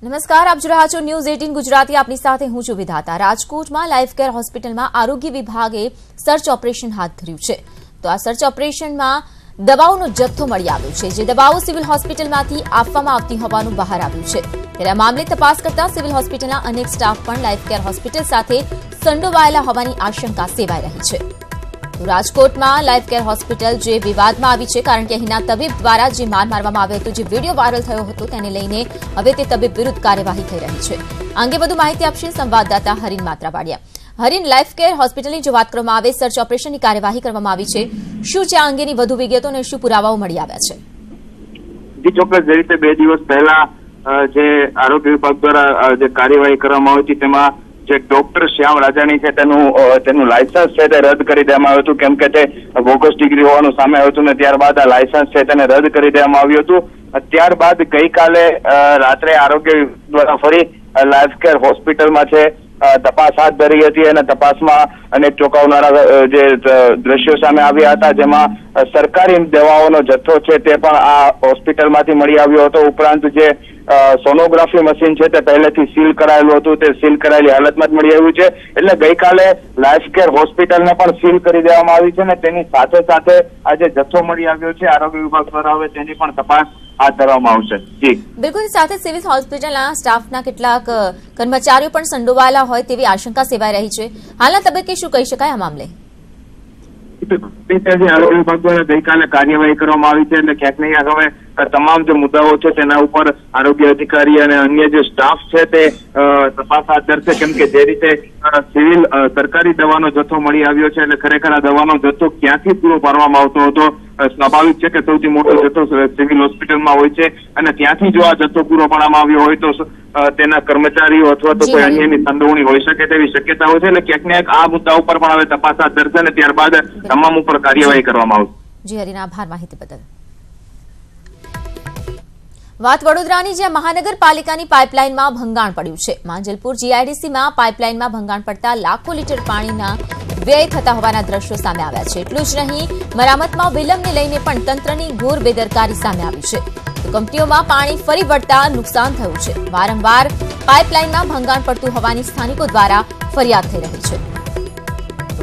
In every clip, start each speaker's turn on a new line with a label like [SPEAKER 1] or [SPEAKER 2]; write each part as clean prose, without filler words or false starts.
[SPEAKER 1] નમસ્કાર, આપ જોઈ રહ્યા છો ન્યૂઝ 18 ગુજરાતી. આપની સાથે હું છું વિધાતા. રાજકોટમાં લાઈફ કેર હોસ્પિટલમાં આરોગ્ય વિભાગે સર્ચ ઓપરેશન હાથ ધર્યું છે. તો આ સર્ચ ઓપરેશનમાં દવાઓનો જથ્થો મળી આવ્યો છે, જે દવાઓ સિવિલ હોસ્પિટલમાંથી આપવામાં આવતી હોવાનું બહાર આવ્યું છે. ત્યારે આ મામલે તપાસ કરતા સિવિલ હોસ્પિટલના અનેક સ્ટાફ પણ લાઈફ કેર હોસ્પિટલ સાથે સંડોવાયેલા હોવાની આશંકા સેવાઈ રહી છે. રાજકોટમાં લાઈફ કેર હોસ્પિટલ જે વિવાદમાં આવી છે, કારણ કે અહીંના તબીબ દ્વારા જે માર મારવામાં આવ્યો હતો, જે વિડીયો વાયરલ થયો હતો, તેને લઈને હવે તે તબીબ વિરુદ્ધ કાર્યવાહી થઈ રહી છે. આ અંગે વધુ માહિતી આપશે સંવાદદાતા હરીન માત્રાવાડિયા. હરીન, લાઈફ કેર હોસ્પિટલની જો વાત કરવામાં આવે, સર્ચ ઓપરેશનની કાર્યવાહી કરવામાં આવી છે, શું છે આ અંગેની વધુ વિગતો અને શું પુરાવાઓ મળી આવ્યા છે?
[SPEAKER 2] જી ચોક્કસ, જે રીતે 2 દિવસ પહેલા જે આરોગ્ય વિભાગ દ્વારા જે કાર્યવાહી કરવામાં આવી હતી, તેમાં જે ડોક્ટર શ્યામ રાજાણી છે તેનું લાયસન્સ છે તે રદ કરી દેવામાં આવ્યું હતું, કેમ કે તે બોગસ ડિગ્રી હોવાનું સામે આવ્યું હતું ને ત્યારબાદ આ લાયસન્સ છે તેને રદ કરી દેવામાં આવ્યું હતું. ત્યારબાદ ગઈકાલે રાત્રે આરોગ્ય વિભાગ દ્વારા ફરી લાઈફ કેર હોસ્પિટલમાં છે તપાસ હાથ ધરી હતી અને તપાસમાં અનેક ચોંકાવનારા જે દ્રશ્યો સામે આવ્યા હતા, જેમાં સરકારી દવાઓનો જથ્થો છે તે પણ આ હોસ્પિટલમાંથી મળી આવ્યો હતો. ઉપરાંત જે સોનોગ્રાફી મશીન છે તે પહેલેથી સીલ કરાયેલું હતું, તે સીલ કરાયેલી હાલતમાં જ મળી આવ્યું છે. એટલે ગઈકાલે લાઈફ કેર હોસ્પિટલને પણ સીલ કરી દેવામાં આવી છે અને તેની સાથે સાથે આ જે જથ્થો મળી આવ્યો છે આરોગ્ય વિભાગ દ્વારા હવે તેની પણ તપાસ હાથ ધરવામાં આવશે. જી
[SPEAKER 1] બિલકુલ, સાથે સિવિલ હોસ્પિટલના સ્ટાફના કેટલાક કર્મચારીઓ પણ સંડોવાયેલા હોય તેવી આશંકા સેવાઈ રહી છે. હાલના તબક્કે શું કહી શકાય આ મામલે?
[SPEAKER 2] આરોગ્ય વિભાગ દ્વારા ગઈકાલે કાર્યવાહી કરવામાં આવી છે, એટલે ક્યાંક ને ક્યાંક હવે તમામ જે મુદ્દાઓ છે તેના ઉપર આરોગ્ય અધિકારી અને અન્ય જે સ્ટાફ છે તે તપાસ હાથ ધરશે, કેમ કે જે રીતે સિવિલ સરકારી દવાનો જથ્થો મળી આવ્યો છે, એટલે ખરેખર આ દવાનો જથ્થો ક્યાંથી પૂરો પાડવામાં આવતો હતો? સ્વાભાવિક છે કે સૌથી મોટો જથ્થો સિવિલ હોસ્પિટલમાં હોય છે અને ત્યાંથી જો આ જથ્થો પૂરો પાડવામાં આવ્યો હોય તો તેના કર્મચારીઓ અથવા તો કોઈ અન્યની સંડોવણી હોઈ શકે તેવી શક્યતાઓ છે. એટલે ક્યાંક ને ક્યાંક આ મુદ્દા ઉપર પણ હવે તપાસ હાથ ધરશે અને ત્યારબાદ તમામ ઉપર કાર્યવાહી કરવામાં આવશે.
[SPEAKER 1] જી હરીના, આભાર માહિતી બદલ. વાત વડોદરાની, જ્યાં મહાનગરપાલિકાની પાઇપલાઇનમાં ભંગાણ પડ્યું છે. માંજલપુર જીઆઈડીસીમાં પાઇપલાઇનમાં ભંગાણ પડતા લાખો લીટર પાણીના વ્યય થતા હોવાના દ્રશ્યો સામે આવ્યા છે. એટલું જ નહીં, મરામતમાં વિલંબને લઈને પણ તંત્રની ઘોર બેદરકારી સામે આવી છે. કંપનીઓમાં પાણી ફરી વળતા નુકસાન થયું છે. વારંવાર પાઇપલાઇનમાં ભંગાણ પડતું હોવાની સ્થાનિકો દ્વારા ફરિયાદ થઈ રહી છે.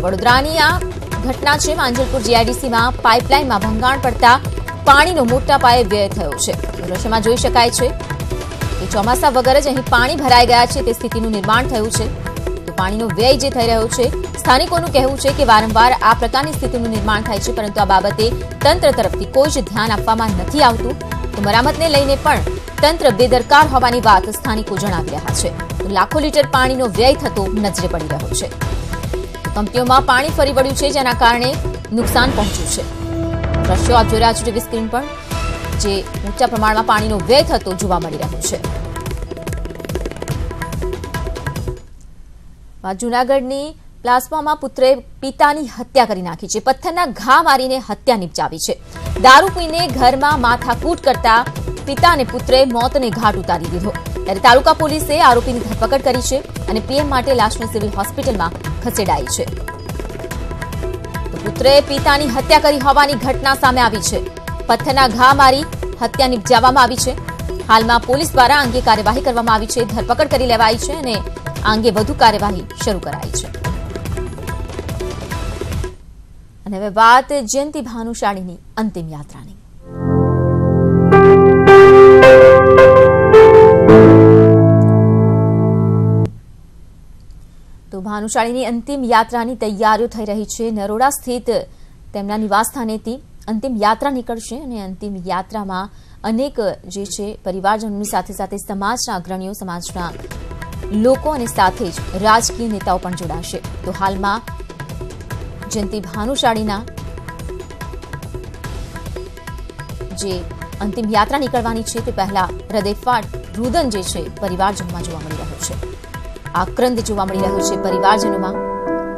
[SPEAKER 1] વડોદરાની આ ઘટના છે. માંજલપુર જીઆઈડીસીમાં પાઇપલાઇનમાં ભંગાણ પડતા પાણીનો મોટા પાયે વ્યય થયો છે. દ્રશ્યમાં જોઈ શકાય છે કે ચોમાસા વગર જ અહીં પાણી ભરાઈ ગયા છે તે સ્થિતિનું નિર્માણ થયું છે. તો પાણીનો વ્યય જે થઈ રહ્યો છે, સ્થાનિકોનું કહેવું છે કે વારંવાર આ પ્રકારની સ્થિતિનું નિર્માણ થાય છે, પરંતુ આ બાબતે તંત્ર તરફથી કોઈ જ ધ્યાન આપવામાં નથી આવતું. તો મરામતને લઈને પણ તંત્ર બેદરકાર હોવાની વાત સ્થાનિકો જણાવી રહ્યા છે. તો લાખો લીટર પાણીનો વ્યય થતો નજરે પડી રહ્યો છે. કંપનીઓમાં પાણી ફરી વળ્યું છે, જેના કારણે નુકસાન પહોંચ્યું છે. દ્રશ્યો આપ જોઈ રહ્યા છો ટીવી સ્ક્રીન પર, જે ઊંચા પ્રમાણમાં પાણીનો વ્યય થતો જોવા મળી રહ્યો છે. જૂનાગઢની પ્લાઝમામાં પુત્રે પિતાની હત્યા કરી નાખી છે. પથ્થરના ઘા મારીને હત્યા નિપજાવી છે. દારૂ પીને ઘરમાં માથાકૂટ કરતા પિતાને પુત્રે મોતને ઘાટ ઉતારી દીધો. ત્યારે તાલુકા પોલીસે આરોપીની ધરપકડ કરી છે અને પીએમ માટે લાશને સિવિલ હોસ્પિટલમાં ખસેડાઈ છે. પુત્રે પિતાની હત્યા કરી હોવાની ઘટના સામે આવી છે. પથ્થરના ઘા મારી હત્યા નિપજાવવામાં આવી છે. હાલમાં પોલીસ દ્વારા અંગે કાર્યવાહી કરવામાં આવી છે, ધરપકડ કરી લેવાઈ છે અને આ અંગે વધુ કાર્યવાહી શરૂ કરાઈ છે. અને હવે વાત જયંતિ ભાનુશાળીની અંતિમ યાત્રાની. તો ભાનુશાળીની અંતિમ યાત્રાની તૈયારીઓ થઈ રહી છે. નરોડા સ્થિત તેમના નિવાસસ્થાનેથી અંતિમ યાત્રા નીકળશે અને અંતિમ યાત્રામાં અનેક જે છે પરિવારજનોની સાથે સાથે સમાજના અગ્રણીઓ, સમાજના લોકો અને સાથે જ રાજકીય નેતાઓ પણ જોડાશે. તો હાલમાં જયંતિ ભાનુશાળીના જે અંતિમ યાત્રા નીકળવાની છે તે પહેલા હૃદયફાટ રુદન જે છે પરિવારજનોમાં જોવા મળી રહ્યો છે. આક્રંદ જોવા મળી રહ્યો છે પરિવારજનોમાં.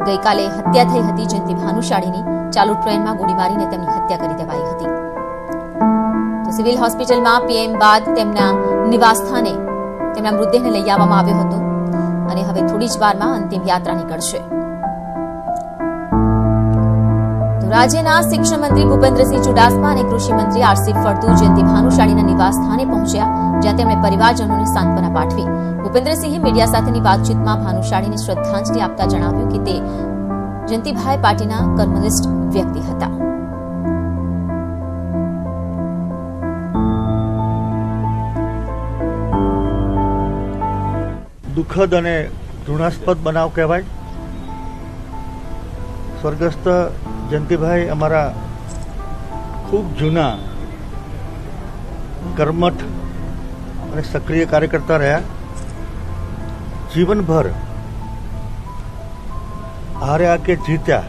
[SPEAKER 1] ગઈકાલે હત્યા થઈ હતી જયંતિ ભાનુશાળીની. ચાલુ ટ્રેનમાં ગોળી મારીને તેમની હત્યા કરી દેવાઈ હતી. તો સિવિલ હોસ્પિટલમાં પીએમ બાદ તેમના નિવાસસ્થાને તેમના મૃતદેહને લઈ આવવામાં આવ્યો હતો અને હવે થોડી જ વારમાં અંતિમ યાત્રા નીકળશે. તો રાજ્યના શિક્ષણ મંત્રી ભૂપેન્દ્રસિંહ ચુડાસમા અને કૃષિ મંત્રી આરસી ફળદુ જયંતિ ભાનુશાળીના નિવાસ સ્થાને પહોંચ્યા, જ્યાં તેમણે પરિવારજનોને સાંત્વના પાઠવી. ભૂપેન્દ્રસિંહે મીડિયા સાથેની વાતચીતમાં ભાનુશાળીને શ્રદ્ધાંજલિ આપતા જણાવ્યું કે તે જયંતિભાઈ પાર્ટીના કર્મનિષ્ઠ વ્યક્તિ હતા.
[SPEAKER 3] દુઃખદ અને ઘૃણાસ્પદ બનાવ કહેવાય. સ્વર્ગસ્થ જયંતિભાઈ અમારા ખૂબ જૂના કર્મઠ અને સક્રિય કાર્યકર્તા રહ્યા. જીવનભર હાર્યા કે જીત્યા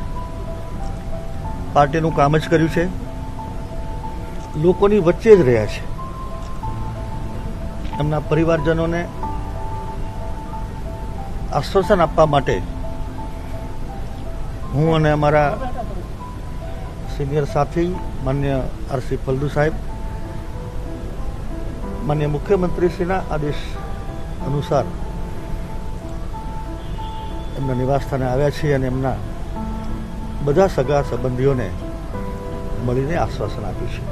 [SPEAKER 3] પાર્ટીનું કામ જ કર્યું છે, લોકોની વચ્ચે જ રહ્યા છે. એમના પરિવારજનોને આશ્વાસન આપવા માટે હું અને અમારા સિનિયર સાથી માન્ય આરસી ફળદુ સાહેબ માન્ય મુખ્યમંત્રીશ્રીના આદેશ અનુસાર એમના નિવાસસ્થાને આવ્યા છીએ અને એમના બધા સગા સંબંધીઓને મળીને આશ્વાસન આપ્યું છે.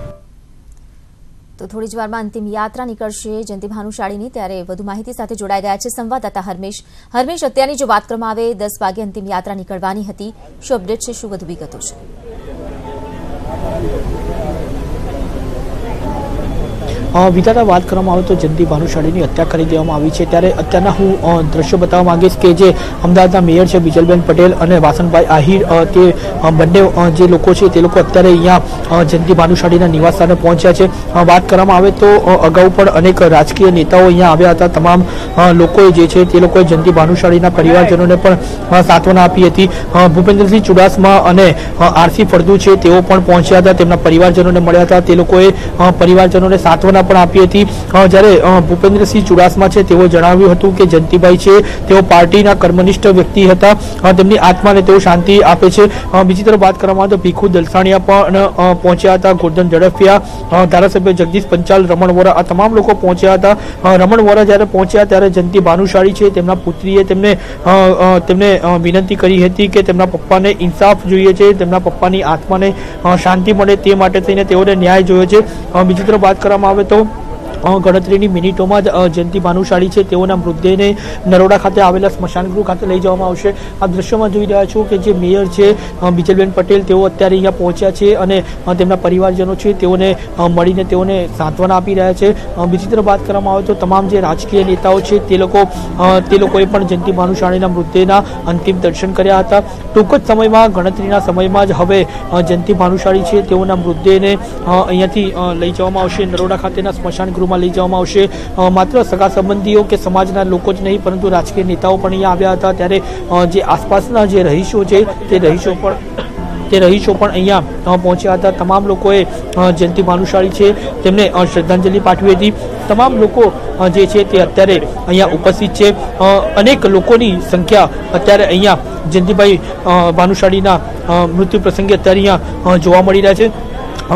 [SPEAKER 1] તો થોડી જ વારમાં અંતિમ યાત્રા નીકળશે જયંતિ ભાનુશાળીની. ત્યારે વધુ માહિતી સાથે જોડાઈ ગયા છે સંવાદદાતા હરમેશ. અત્યારની જો વાત કરવામાં આવે 10 વાગે અંતિમ યાત્રા નીકળવાની હતી, શું અપડેટ છે, શું વધુ વિગતો છે?
[SPEAKER 4] વિધાતા વાત કરવામાં આવે તો જયંતિ ભાનુશાળીની હત્યા કરી દેવામાં આવી છે. ત્યારે અત્યારના હું દ્રશ્યો બતાવવા માંગીશ કે જે અમદાવાદના મેયર છે બિજલબેન પટેલ અને વાસણભાઈ આહિર, તે બંને જે લોકો છે તે લોકો અત્યારે અહીંયા જયંતિ ભાનુશાળીના નિવાસસ્થાને પહોંચ્યા છે. વાત કરવામાં આવે તો અગાઉ પણ અનેક રાજકીય નેતાઓ અહીંયા આવ્યા હતા. તમામ લોકોએ જે છે તે લોકોએ જયંતિ ભાનુશાળીના પરિવારજનોને પણ સાંત્વના આપી હતી. ભૂપેન્દ્રસિંહ ચુડાસમા અને આરસી ફળદુ છે તેઓ પણ પહોંચ્યા હતા, તેમના પરિવારજનોને મળ્યા હતા. તે લોકોએ પરિવારજનોને સાંત્વના પણ આપી હતી. જ્યારે ભૂપેન્દ્રસિંહ ચુડાસમા છે તેઓ જણાવ્યું હતું કે જયંતિભાઈ છે તેઓ પાર્ટીના કર્મનિષ્ઠ વ્યક્તિ હતા, તેમની આત્માને તેઓ શાંતિ આપે છે. બીજી તરફ વાત કરવામાં આવે તો ભીખુ દલસાણીયા પણ પહોંચ્યા હતા, ગોરધન ઝડફિયા, ધારાસભ્ય જગદીશ પંચાલ, રમણ વોરા, આ તમામ લોકો પહોંચ્યા હતા. રમણ વોરા જ્યારે પહોંચ્યા ત્યારે જયંતિ ભાનુશાળી છે તેમના પુત્રીએ તેમને વિનંતી કરી હતી કે તેમના પપ્પાને ઇન્સાફ જોઈએ છે, તેમના પપ્પાની આત્માને શાંતિ મળે તે માટે થઈને તેઓને ન્યાય જોયો છે. બીજી તરફ વાત કરવામાં આવે તો ગણતરીની મિનિટોમાં જ જયંતિ ભાનુશાળી છે તેઓના મૃતદેહને નરોડા ખાતે આવેલા સ્મશાનગૃહ ખાતે લઈ જવામાં આવશે. આ દ્રશ્યોમાં જોઈ રહ્યા છો કે જે મેયર છે બિજલબેન પટેલ તેઓ અત્યારે અહીંયા પહોંચ્યા છે અને તેમના પરિવારજનો છે તેઓને મળીને તેઓને સાંત્વના આપી રહ્યા છે. બીજી તરફ વાત કરવામાં આવે તો તમામ જે રાજકીય નેતાઓ છે તે લોકોએ પણ જયંતિ ભાનુશાળીના મૃતદેહના અંતિમ દર્શન કર્યા હતા. ટૂંક જ સમયમાં ગણતરીના સમયમાં જ હવે જયંતિ ભાનુશાળી છે તેઓના મૃતદેહને અહીંયાથી લઈ જવામાં આવશે, નરોડા ખાતેના સ્મશાનગૃહમાં લઈ જવામાં આવશે. માત્ર સગા સંબંધીઓ કે સમાજના લોકો જ નહીં પરંતુ રાજકીય નેતાઓ પણ અહીંયા આવ્યા હતા. ત્યારે જે આસપાસના જે રહીશો છે તે રહીશો પણ અહીંયા પહોંચ્યા હતા. તમામ લોકોએ જયંતિ ભાનુશાળી છે તેમને શ્રદ્ધાંજલિ પાઠવી હતી. તમામ લોકો જે છે તે અત્યારે અહીંયા ઉપસ્થિત છે. અનેક લોકોની સંખ્યા અત્યારે અહીંયા જયંતિભાઈ ભાનુશાળીના મૃત્યુ પ્રસંગે અત્યારે અહીંયા જોવા મળી રહ્યા છે.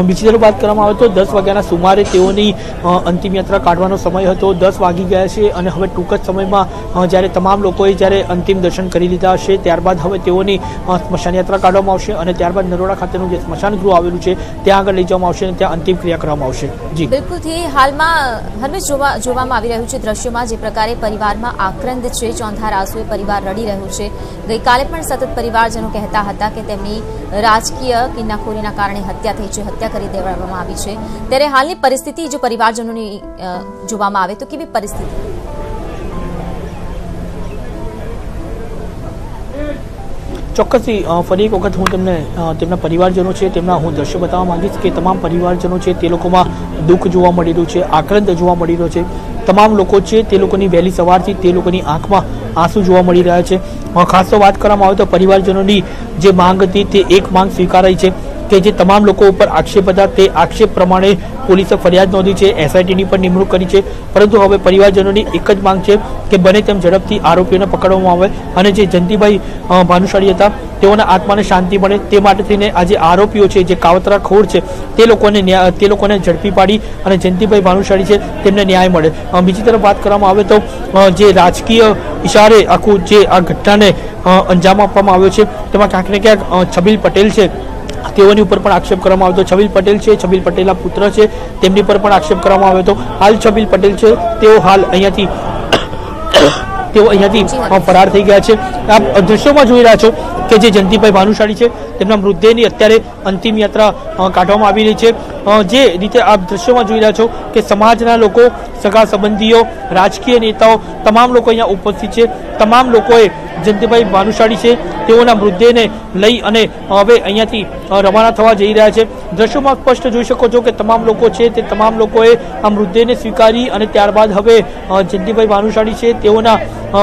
[SPEAKER 4] બીજી તરફ વાત કરવામાં આવે તો 10 વાગ્યાના સુમારે તેઓની અંતિમ યાત્રા કાઢવાનો સમય હતો. 10 વાગી ગયા છે અને હવે ટૂંક જ સમયમાં જ્યારે તમામ લોકોએ જ્યારે અંતિમ દર્શન કરી લીધા હશે ત્યારબાદ હવે તેઓની સ્મશાન યાત્રા કાઢવામાં આવશે અને ત્યારબાદ નરોડા ખાતેનું જે સ્મશાન ગૃહ આવેલું છે ત્યાં આગળ લઈ જવામાં આવશે અને ત્યાં અંતિમ ક્રિયા કરવામાં આવશે.
[SPEAKER 1] જી બિલકુલથી હાલમાં હરમેશ જોવામાં આવી રહ્યું છે દ્રશ્યોમાં જે પ્રકારે પરિવારમાં આક્રંદ છે, ચોંધાર આંસુએ પરિવાર રડી રહ્યું છે. ગઈકાલે પણ સતત પરિવારજનો કહેતા હતા કે તેમની રાજકીય કિન્નાખોરીના કારણે હત્યા થઈ છે, હત્યા કરી દેવામાં આવી છે. ત્યારે હાલની પરિસ્થિતિ જો પરિવારજનોની જોવામાં આવે તો કેવી પરિસ્થિતિ?
[SPEAKER 4] ચોક્કસથી ફરી એક વખત હું તેમના પરિવારજનો છે તેમના હું દ્રશ્યો બતાવવા માંગીશ કે તમામ પરિવારજનો છે તે લોકોમાં દુઃખ જોવા મળી રહ્યું છે, આક્રંદ જોવા મળી રહ્યો છે. તમામ લોકો છે તે લોકોની વહેલી સવારથી તે લોકોની આંખમાં આંસુ જોવા મળી રહ્યા છે. ખાસ તો વાત કરવામાં આવે તો પરિવારજનોની જે માંગ હતી તે એક માંગ સ્વીકારાઈ છે કે જે તમામ લોકો ઉપર આક્ષેપ હતા તે આક્ષેપ પ્રમાણે પોલીસે ફરિયાદ નોંધી છે, એસઆઈટીની પણ નિમણૂક કરી છે. પરંતુ હવે પરિવારજનોની એક જ માંગ છે કે બને તેમ ઝડપથી આરોપીઓને પકડવામાં આવે અને જે જયંતિભાઈ ભાનુશાળી હતા તેઓના આત્માને શાંતિ મળે તે માટે થઈને આજે આરોપીઓ છે જે કાવતરાખોર છે તે લોકોને ઝડપી પાડી અને જયંતિભાઈ ભાનુશાળી છે તેમને ન્યાય મળે. બીજી તરફ વાત કરવામાં આવે તો જે રાજકીય ઇશારે આખું જે આ ઘટનાને અંજામ આપવામાં આવ્યો છે તેમાં ક્યાંક ને ક્યાંક છબીલ પટેલ છે તેઓની ઉપર પણ આક્ષેપ કરવામાં આવ્યો હતો. છબીલ પટેલ છે, છબીલ પટેલના પુત્ર છે, તેમની પર પણ આક્ષેપ કરવામાં આવ્યો હતો. હાલ છબીલ પટેલ છે તેઓ હાલ અહીંયાથી ફરાર થઈ ગયા છે. આપ દ્રશ્યોમાં જોઈ રહ્યા છો કે જે જયંતિભાઈ ભાનુશાળી છે તેમના મૃતદેહની અત્યારે અંતિમ યાત્રા કાઢવામાં આવી રહી છે. જે રીતે આપ દ્રશ્યોમાં જોઈ રહ્યા છો કે સમાજના લોકો, સગા સંબંધીઓ, રાજકીય નેતાઓ, તમામ લોકો અહીંયા ઉપસ્થિત છે. તમામ લોકોએ જયંતિભાઈ ભાનુશાળી છે તેઓના મૃતદેહને લઈ અને હવે અહીંયાથી રવાના થવા જઈ રહ્યા છે. દ્રશ્યોમાં સ્પષ્ટ જોઈ શકો છો કે તમામ લોકો છે તે તમામ લોકોએ આ મૃતદેહને સ્વીકારી અને ત્યારબાદ હવે જયંતિભાઈ ભાનુશાળી છે તેઓના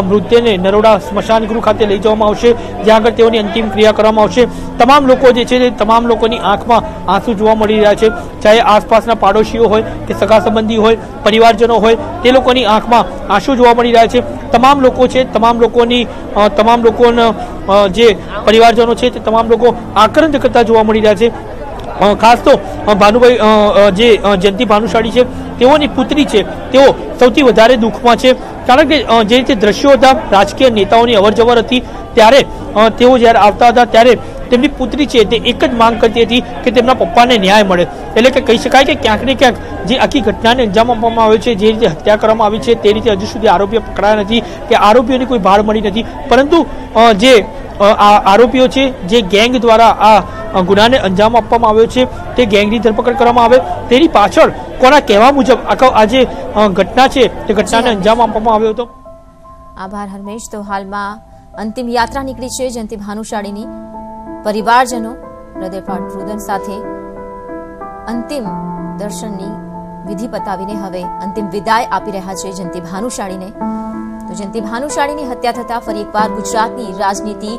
[SPEAKER 4] મૃતદેહને નરોડા સ્મશાન ગૃહ ખાતે લઈ જવામાં આવશે, જ્યાં આગળ તેઓની અંતિમ ક્રિયા કરવામાં આવશે. તમામ લોકો જે છે તે તમામ લોકોની આંખમાં આંસુ જોવા મળી રહ્યા છે. ચાહે આસપાસના પાડોશીઓ હોય કે સગા સંબંધી હોય, પરિવારજનો હોય, તે લોકોની આંખમાં આંસુ જોવા મળી રહ્યા છે. તમામ લોકો છે, તમામ લોકોના જે પરિવારજનો છે તે તમામ લોકો આક્રંદ કરતા જોવા મળી રહ્યા છે. ખાસ તો ભાનુભાઈ જે જયંતિ ભાનુશાળી છે તેઓની પુત્રી છે તેઓ સૌથી વધારે દુઃખમાં છે, કારણ કે જે રીતે દ્રશ્યો હતા, રાજકીય નેતાઓની અવરજવર હતી, ત્યારે તેઓ જ્યારે આવતા હતા ત્યારે તેમની પુત્રી છે તે એક જ માંગ કરતી હતી કે તેમના પપ્પાને ન્યાય મળે. એટલે કે કહી શકાય કે ક્યાંક ને ક્યાંક જે આખી ઘટનાને અંજામ આપવામાં આવ્યો છે, જે રીતે હત્યા કરવામાં આવી છે તે રીતે હજુ સુધી આરોપીઓ પકડાયા નથી કે આરોપીઓની કોઈ ભાળ મળી નથી. પરંતુ જે આરોપીઓ છે, જે ગેંગ દ્વારા આ ગુનાને અંજામ આપવામાં આવ્યો છે તે ગેંગની ધરપકડ કરવામાં આવે, તેની પાછળ કોના કહેવા મુજબ આ જે ઘટના છે તે ઘટનાને અંજામ આપવામાં આવ્યો હતો.
[SPEAKER 1] આભાર હરમેશ. તો હાલમાં અંતિમ યાત્રા નીકળી છે જયંતિ ભાનુશાળીની. પરિવારજનો હૃદયફાટ રુદન સાથે અંતિમ દર્શનની વિધિ પતાવીને હવે અંતિમ વિદાય આપી રહ્યા છે જયંતિ ભાનુશાળીને. તો જયંતિ ભાનુશાળીની હત્યા થતા ફરી એકવાર ગુજરાતની રાજનીતિ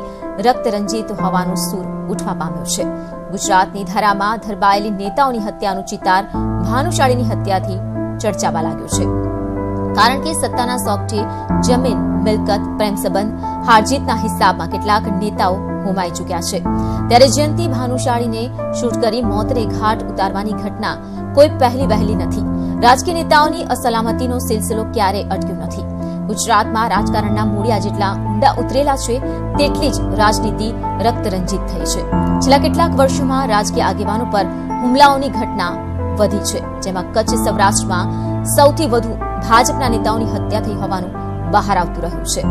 [SPEAKER 1] રક્તરંજિત હોવાનો સૂર ઉઠવા પામ્યો છે. ગુજરાતની ધારામાં ધરબાયેલી નેતાઓની હત્યાનો ચિતાર ભાનુશાળીની હત્યાથી ચર્ચાવા લાગ્યો છે. કારણ કે સત્તાના શોખથી જમીન, મિલકત, પ્રેમ સંબંધ, હારજીતના હિસાબમાં કેટલાક નેતાઓ હોમાઈ ચૂક્યા છે. ત્યારે જયંતિ ભાનુશાળીને શૂટ કરી મોતને ઘાટ ઉતારવાની ઘટના કોઈ પહેલી વહેલી નથી. રાજકીય નેતાઓની અસલામતીનો સિલસિલો ક્યારે અટક્યો નથી. ગુજરાતમાં રાજકારણના મૂળિયા જેટલા ઊંડા ઉતરેલા છે તેટલી જ રાજનીતિ રક્તરંજિત થઈ છે. છેલ્લા કેટલાક વર્ષોમાં રાજકીય આગેવાનો પર હુમલાઓની ઘટના વધી છે, જેમાં કચ્છ સૌરાષ્ટ્રમાં સૌથી વધુ ભાજપના નેતાઓની હત્યા થઈ હોવાનું બહાર આવતું રહ્યું છે.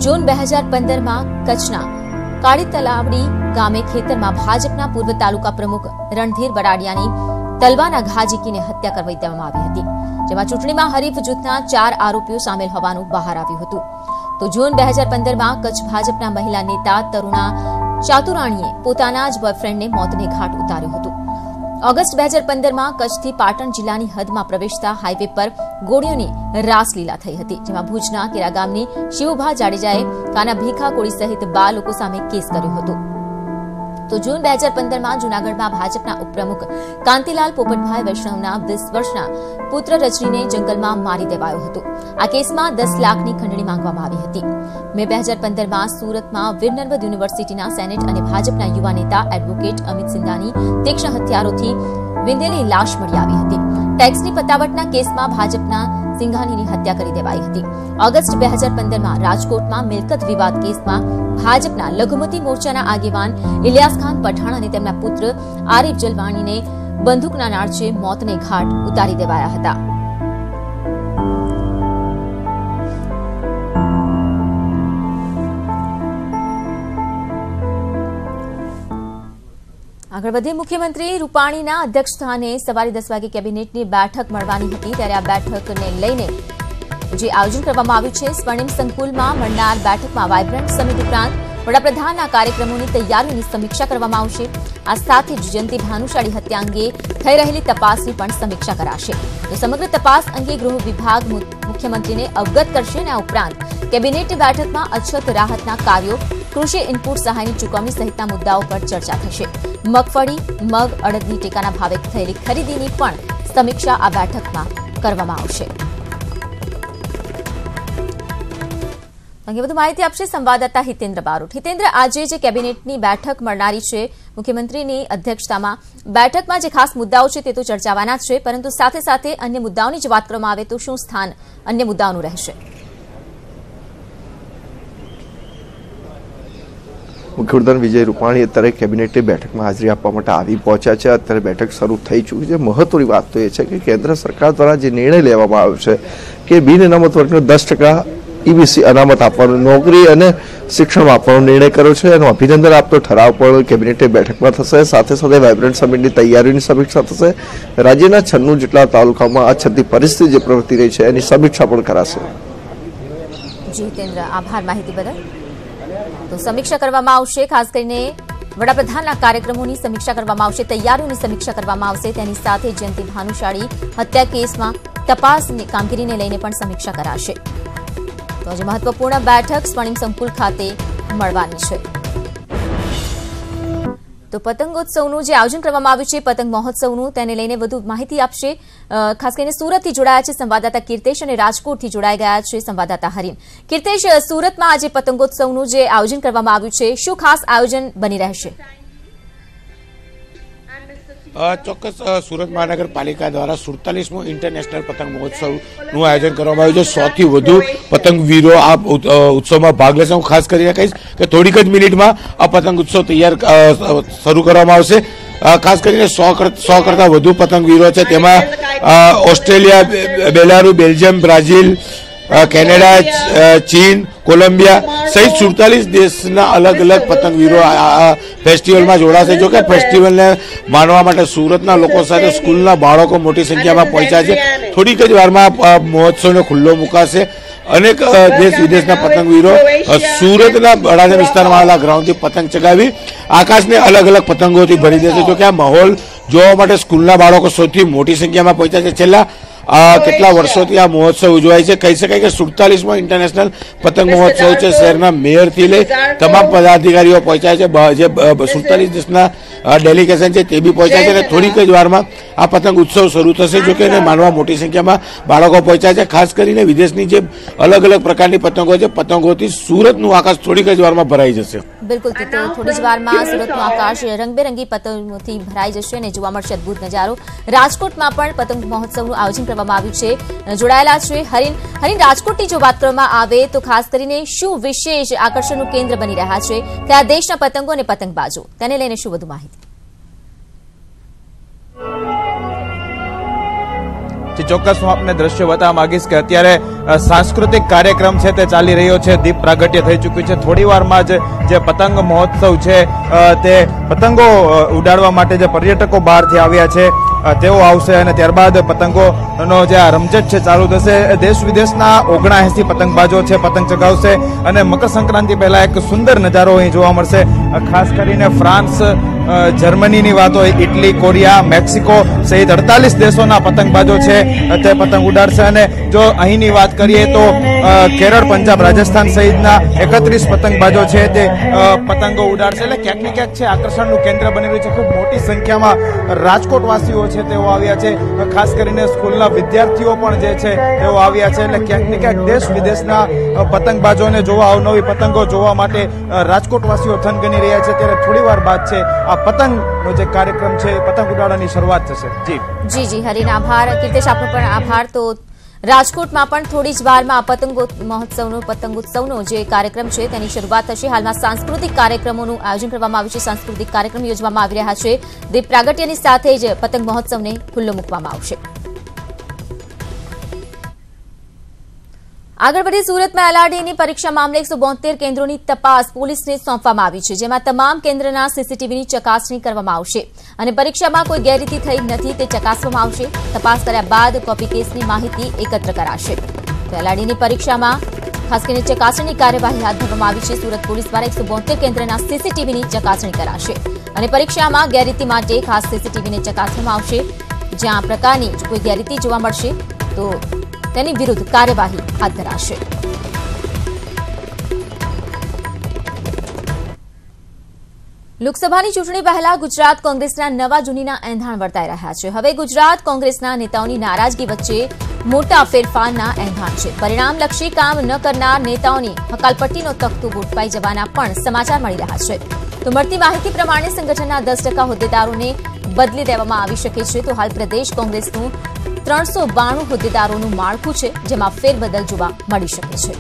[SPEAKER 1] જૂન 2015માં કચ્છના કાળી તલાવડી ગામે ખેતરમાં ભાજપના પૂર્વ તાલુકા પ્રમુખ રણધીર બરાડિયાની તલવાના ઘા ઝીકીને હત્યા કરવી દેવામાં આવી હતી, જેમાં ચૂંટણીમાં હરીફ જૂથના 4 આરોપીઓ સામેલ હોવાનું બહાર આવ્યું હતું. તો જૂન 2015માં કચ્છ ભાજપના મહિલા નેતા તરુણા ચાતુરાણીએ પોતાના જ બોયફ્રેન્ડને મોતને ઘાટ ઉતાર્યો હતો. ઓગસ્ટ 2015માં કચ્છથી પાટણ જિલ્લાની હદમાં પ્રવેશતા હાઈવે પર ગોળીઓની રાસલીલા થઈ હતી, જેમાં ભુજના કેરા ગામની શિવભા જાડેજાએ કાના ભીખા કોળી સહિત 12 લોકો સામે કેસ કર્યો હતો. તો જૂન 2015માં જૂનાગઢમાં ભાજપના ઉપપ્રમુખ કાંતિલાલ પોપટભાઈ વૈષ્ણવના 20 વર્ષના પુત્ર રજનીને જંગલમાં મારી દેવાયો હતો. આ કેસમાં 10 લાખની ખંડણી માંગવામાં આવી હતી. મે 2015માં સુરતમાં વીરનર્મદ યુનિવર્સિટીના સેનેટ અને ભાજપના યુવા નેતા એડવોકેટ અમિત સિંધાની તીક્ષ્ણ હથિયારોથી વિંધેલી લાશ મળી આવી હતી. ટેક્સની પતાવટના કેસમાં ભાજપના સિંઘાનીની હત્યા કરી દેવાઈ હતી. ઓગસ્ટ 2015માં રાજકોટમાં મિલકત વિવાદ કેસમાં ભાજપના લઘુમતી મોરચાના આગેવાન ઇલિયાસ ખાન પઠાણ અને તેમના પુત્ર આરિફ જલવાણીને બંદૂકના નાળચે મોતને ઘાટ ઉતારી દેવાયા હતા. આગળ વધીએ. મુખ્યમંત્રી રૂપાણીના અધ્યક્ષસ્થાને સવારે 10 વાગે કેબિનેટની બેઠક મળવાની હતી, ત્યારે આ બેઠકને લઈને જે આયોજન કરવામાં આવ્યું છે સ્વર્ણિમ સંકુલમાં મળનાર બેઠકમાં વાઇબ્રન્ટ સમિટ ઉપરાંત વડાપ્રધાનના કાર્યક્રમોની તૈયારીઓની સમીક્ષા કરવામાં આવશે. આ સાથે જ જયંતિ ભાનુશાળી હત્યા અંગે થઈ રહેલી તપાસની પણ સમીક્ષા કરાશે. તો સમગ્ર તપાસ અંગે ગૃહ વિભાગ મુખ્યમંત્રીને અવગત કરશે અને આ ઉપરાંત કેબિનેટની બેઠકમાં અછત રાહતના કાર્યો, કૃષિ ઇનપુટ સહાયની ચૂકવણી સહિતના મુદ્દાઓ પર ચર્ચા થશે. મગફળી, મગ, અડદની ટેકાના ભાવે થયેલી ખરીદીની પણ સમીક્ષા આ બેઠકમાં કરવામાં આવશે. અંગે વધુ માહિતી આપશે સંવાદદાતા હિતેન્દ્ર બારોટ. હિતેન્દ્ર, આજે જે કેબિનેટની બેઠક મળનારી છે મુખ્યમંત્રીની અધ્યક્ષતામાં, બેઠકમાં જે ખાસ મુદ્દાઓ છે તે તો ચર્ચાવાના જ છે, પરંતુ સાથે સાથે અન્ય મુદ્દાઓની જ વાત કરવામાં આવે તો શું સ્થાન અન્ય મુદ્દાઓનું રહેશે?
[SPEAKER 5] મુખ્યમંત્રી વિજય રૂપાણી અત્યારે કેબિનેટની બેઠકમાં હાજરી આપવા માટે આવી પહોંચ્યા છે। અત્યારે બેઠક શરૂ થઈ ચૂકી છે। મહત્વની વાત તો એ છે કે કેન્દ્ર સરકાર દ્વારા જે નિર્ણય લેવામાં આવ્યો છે કે બિન અનામત વર્ગને 10% EBC અનામત આપવાનો, નોકરી અને શિક્ષણમાં આપવાનો નિર્ણય કર્યો છે। એનો અભિનંદન આપતો ઠરાવ પણ કેબિનેટની બેઠકમાં થશે। સાથે સાથે વાઇબ્રન્ટ સમિટની તૈયારીઓની સમીક્ષા થશે। રાજ્યના 96 જેટલા તાલુકામાં આ છતી પરિસ્થિતિ જે પ્રવર્તી રહી છે એની સમીક્ષા પણ કરાશે।
[SPEAKER 1] જીતેન્દ્ર, આભાર માહિતી બદલ। તો સમીક્ષા કરવામાં આવશે, ખાસ કરીને વડાપ્રધાનના કાર્યક્રમોની સમીક્ષા કરવામાં આવશે, તૈયારીઓની સમીક્ષા કરવામાં આવશે। તેની સાથે જયંતિ ભાનુશાળી હત્યા કેસમાં તપાસની કામગીરીને લઈને પણ સમીક્ષા કરાશે। તો આજે મહત્વપૂર્ણ બેઠક સ્વર્ણિમ સંકુલ ખાતે મળવાની છે। તો પતંગોત્સવનું જે આયોજન કરવામાં આવ્યું છે, પતંગ મહોત્સવનું, તેને લઈને વધુ માહિતી આપશે ખાસ કરીને સુરતથી જોડાયા છે સંવાદદાતા કીર્તેશ અને રાજકોટથી જોડાઈ ગયા છે સંવાદદાતા હરીન। કીર્તેશ, સુરતમાં આજે પતંગોત્સવનું જે આયોજન કરવામાં આવ્યું છે, શું ખાસ આયોજન બની રહેશે?
[SPEAKER 6] ચોક્કસ સુરત મહાનગરપાલિકા દ્વારા 47મો ઇન્ટરનેશનલ પતંગ મહોત્સવનું આયોજન કરવામાં આવ્યું છે। 100થી વધુ પતંગવીરો આ ઉત્સવમાં ભાગ લેશે। હું ખાસ કરીને કહીશ કે થોડીક જ મિનિટમાં આ પતંગ ઉત્સવ શરૂ કરવામાં આવશે। ખાસ કરીને 100 કરતા વધુ પતંગવીરો છે, તેમાં Australia, Belarus, Belgium, Brazil, Canada, ચીન, કોલંબિયા સહિત 47 દેશના અલગ અલગ પતંગવીરો આ ફેસ્ટિવલમાં જોડાશે। જો કે ફેસ્ટિવલને માણવા માટે સુરતના લોકો સાથે સ્કૂલના બાળકો મોટી સંખ્યામાં પહોંચ્યા છે। થોડીક જ વારમાં મહોત્સવને ખુલ્લો મુકાશે। અનેક દેશ વિદેશના પતંગવીરો સુરતના બળાજા વિસ્તારમાં આવેલા ગ્રાઉન્ડથી પતંગ ચગાવી આકાશને અલગ અલગ પતંગોથી ભરી દેશે। જો કે આ માહોલ જોવા માટે સ્કૂલના બાળકો સૌથી મોટી સંખ્યામાં પહોંચ્યા છે। છેલ્લા કેટલા વર્ષોથી આ મહોત્સવ ઉજવાય છે। કહી શકાય કે 47મો ઇન્ટરનેશનલ પતંગ મહોત્સવ છે। શહેરના મેયરથી લઈ તમામ પદાધિકારીઓ પહોંચ્યા છે। જે 47 દેશના ડેલિગેશન છે તે બી પહોંચ્યા છે અને થોડીક જ વારમાં આ પતંગ ઉત્સવ શરૂ થશે। જો કે એને માનવા મોટી સંખ્યામાં બાળકો પહોંચ્યા છે। ખાસ કરીને વિદેશની જે અલગ અલગ પ્રકારની પતંગો છે, પતંગોથી સુરતનું આકાશ થોડીક જ વારમાં ભરાઈ જશે।
[SPEAKER 1] બિલકુલ, તો થોડી જ વારમાં સુરતનું આકાશ રંગબેરંગી પતંગોથી ભરાઈ જશે અને જોવા મળશે અદભુત નજારો। રાજકોટમાં પણ પતંગ મહોત્સવનું આયોજન કરવામાં આવ્યું છે, જોડાયેલા છે હરીન। રાજકોટની જો વાત કરવામાં આવે તો ખાસ કરીને શું વિશેષ આકર્ષણનું કેન્દ્ર બની રહ્યા છે, કયા દેશના પતંગો અને પતંગબાજો, તેને લઈને શું વધુ માહિતી?
[SPEAKER 7] ચોક્કસ હું આપને દ્રશ્ય બતાવવા માંગીશ કે અત્યારે સાંસ્કૃતિક કાર્યક્રમ છે તે ચાલી રહ્યો છે। દીપ પ્રાગટ્ય થઈ ચૂક્યું છે। થોડી વારમાં જ જે પતંગ મહોત્સવ છે તે પતંગો ઉડાડવા માટે જે પર્યટકો બહારથી આવ્યા છે તેઓ આવશે અને ત્યારબાદ પતંગોનો જે આ રમઝટ છે ચાલુ થશે। દેશ વિદેશના 79 પતંગબાજો છે પતંગ ચગાવશે અને મકર સંક્રાંતિ પહેલા એક સુંદર નજારો અહીં જોવા મળશે। ખાસ કરીને ફ્રાન્સ, જર્મનીની વાત હોય, ઇટલી, કોરિયા, મેક્સિકો સહિત 48 દેશોના પતંગબાજો છે તે પતંગ ઉડાડશે। અને જો અહીંની વાત કરીએ તો કેરળ, પંજાબ, રાજસ્થાન સહિતના 31 પતંગબાજો છે તે પતંગો ઉડાડશે। એટલે ક્યાંક ને ક્યાંક છે આકર્ષણનું કેન્દ્ર બની રહ્યું છે। ખૂબ મોટી સંખ્યામાં રાજકોટવાસીઓ છે તેઓ આવ્યા છે। ખાસ કરીને સ્કૂલના વિદ્યાર્થીઓ પણ જે છે તેઓ આવ્યા છે। એટલે ક્યાંક ને ક્યાંક દેશ વિદેશના પતંગબાજોને જોવા, અવનવી પતંગો જોવા માટે રાજકોટવાસીઓ થનગની રહ્યા છે। ત્યારે થોડી વાર બાદ છે આ પતંગનો જે કાર્યક્રમ છે, પતંગ ઉડાડવાની શરૂઆત થશે।
[SPEAKER 1] જી હરીન, આભાર। કીર્તેશ, આપનો પણ આભાર। તો રાજકોટમાં પણ થોડી જ વારમાં પતંગોત્સવનો જે કાર્યક્રમ છે તેની શરૂઆત થશે। હાલમાં સાંસ્કૃતિક કાર્યક્રમોનું આયોજન કરવામાં આવ્યું છે, સાંસ્કૃતિક કાર્યક્રમ યોજવામાં આવી રહ્યા છે। દીપ પ્રાગટ્યની સાથે જ પતંગ મહોત્સવને ખુલ્લો મૂકવામાં આવશે। આગળ વધી સુરતમાં એલઆરડીની પરીક્ષા મામલે 172 કેન્દ્રોની તપાસ પોલીસને સોંપવામાં આવી છે, જેમાં તમામ કેન્દ્રના સીસીટીવીની ચકાસણી કરવામાં આવશે અને પરીક્ષામાં કોઈ ગેરરીતિ થઈ નથી તે ચકાસવામાં આવશે। તપાસ કર્યા બાદ કોપી કેસની માહિતી એકત્ર કરાશે। તો એલઆરડીની પરીક્ષામાં ખાસ કરીને ચકાસણીની કાર્યવાહી હાથ ધરવામાં આવી છે। સુરત પોલીસ દ્વારા 172 કેન્દ્રના સીસીટીવીની ચકાસણી કરાશે અને પરીક્ષામાં ગેરરીતિ માટે ખાસ સીસીટીવીને ચકાસવામાં આવશે। જ્યાં આ પ્રકારની કોઈ ગેરરીતિ જોવા મળશે તો તેની વિરુદ્ધ કાર્યવાહી હાથ ધરાશે। લોકસભાની ચૂંટણી પહેલા ગુજરાત કોંગ્રેસના નવા જૂનીના એંધાણ વર્તાઈ રહ્યા છે। હવે ગુજરાત કોંગ્રેસના નેતાઓની નારાજગી વચ્ચે મોટા ફેરફારના એંધાણ છે। પરિણામલક્ષી કામ ન કરનાર નેતાઓની હકાલપટ્ટીનો તખ્તો ગોઠવાઈ જવાના પણ સમાચાર મળી રહ્યા છે। તો મળતી માહિતી પ્રમાણે સંગઠનના 10% હોદ્દેદારોને બદલી દેવામાં આવી શકે છે। તો હાલ પ્રદેશ કોંગ્રેસનું 392 હોદ્દેદારોનું માળખું છે, જેમાં ફેરબદલ જોવા મળી શકે છે।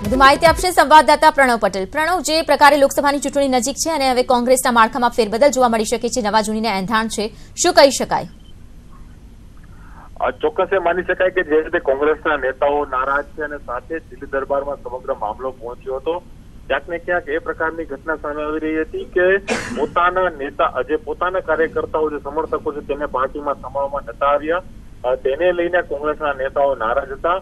[SPEAKER 1] વધુ માહિતી આપશે સંવાદદાતા પ્રણવ પટેલ. પ્રણવ, જે પ્રકારે લોકસભાની ચૂંટણી નજીક છે અને હવે કોંગ્રેસના માળખામાં ફેરબદલ જોવા મળી શકે છે, નવા જૂનીને એંધાણ છે, શું કહી શકાય?
[SPEAKER 8] ચોક્કસ એ માની શકાય કે જે રીતે કોંગ્રેસના નેતાઓ નારાજ છે અને સાથે જ દિલ્હી દરબારમાં સમગ્ર મામલો પહોંચ્યો હતો, ક્યાંક ને ક્યાંક એ પ્રકારની ઘટના સામે આવી રહી હતી કે પોતાના નેતા જે પોતાના કાર્યકર્તાઓ જે સમર્થકો છે તેને પાર્ટીમાં સમાવવામાં નતા આવ્યા, તેને લઈને કોંગ્રેસના નેતાઓ નારાજ હતા.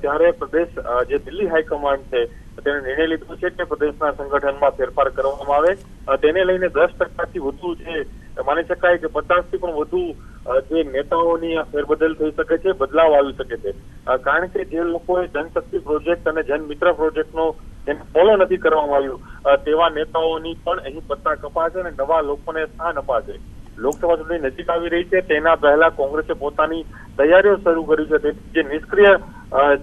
[SPEAKER 8] ત્યારે પ્રદેશ જે દિલ્હી હાઈકમાન્ડ છે તેને નિર્ણય લીધો છે કે પ્રદેશના સંગઠનમાં ફેરફાર કરવામાં આવે. તેને લઈને 10%થી વધુ જે માની શકાય કે 50થી પણ વધુ જે નેતાઓની ફેરબદલ થઈ શકે છે, બદલાવ આવી શકે છે. કારણ કે જે લોકોએ જનશક્તિ પ્રોજેક્ટ અને જનમિત્ર પ્રોજેક્ટનો જેને ફોલો નથી કરવામાં આવ્યું, તેવા નેતાઓની પણ અહીં પત્તા કપાશે અને નવા લોકોને સ્થાન અપાશે. લોકસભા ચૂંટણી નજીક આવી રહી છે, તેના પહેલા કોંગ્રેસે પોતાની તૈયારીઓ શરૂ કરી છે. તેથી જે નિષ્ક્રિય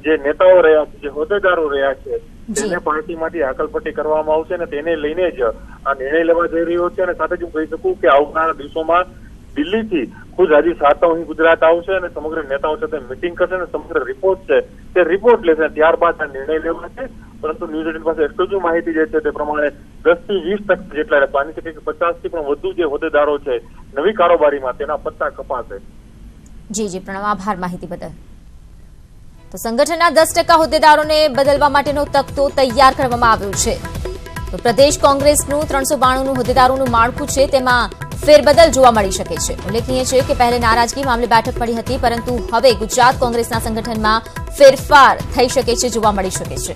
[SPEAKER 8] જે નેતાઓ રહ્યા છે, જે હોદ્દેદારો રહ્યા છે, તેને પાર્ટીમાંથી હાકલપટ્ટી કરવામાં આવશે અને તેને લઈને જ આ નિર્ણય લેવા જઈ રહ્યો છે. અને સાથે જ હું કહી શકું કે આવનારા દિવસોમાં દિલ્હીથી ખુદ રાજીવ સાતવ અહીં ગુજરાત આવશે અને સમગ્ર નેતાઓ સાથે મિટિંગ કરશે અને સમગ્ર રિપોર્ટ છે તે રિપોર્ટ લેશે. ત્યારબાદ આ નિર્ણય લેવાશે. પરંતુ ન્યૂઝ 18 પાસે એક્સક્લુઝિવ માહિતી જે છે તે પ્રમાણે 10થી 20% જેટલા માની શકે કે 50થી પણ વધુ જે હોદ્દેદારો છે નવી કારોબારીમાં તેના પત્તા કપાશે.
[SPEAKER 1] જી પ્રણવ, આભાર માહિતી બદલ. તો સંગઠનના 10% હોદ્દેદારોને બદલવા માટેનો તખ્તો તૈયાર કરવામાં આવ્યો છે. તો પ્રદેશ કોંગ્રેસનું 392 હોદ્દેદારોનું માળખું છે, તેમાં ફેરબદલ જોવા મળી શકે છે. ઉલ્લેખનીય છે કે પહેલા નારાજગી મામલે બેઠક પડી હતી, પરંતુ હવે ગુજરાત કોંગ્રેસના સંગઠનમાં ફેરફાર થઈ શકે છે, જોવા મળી શકે છે.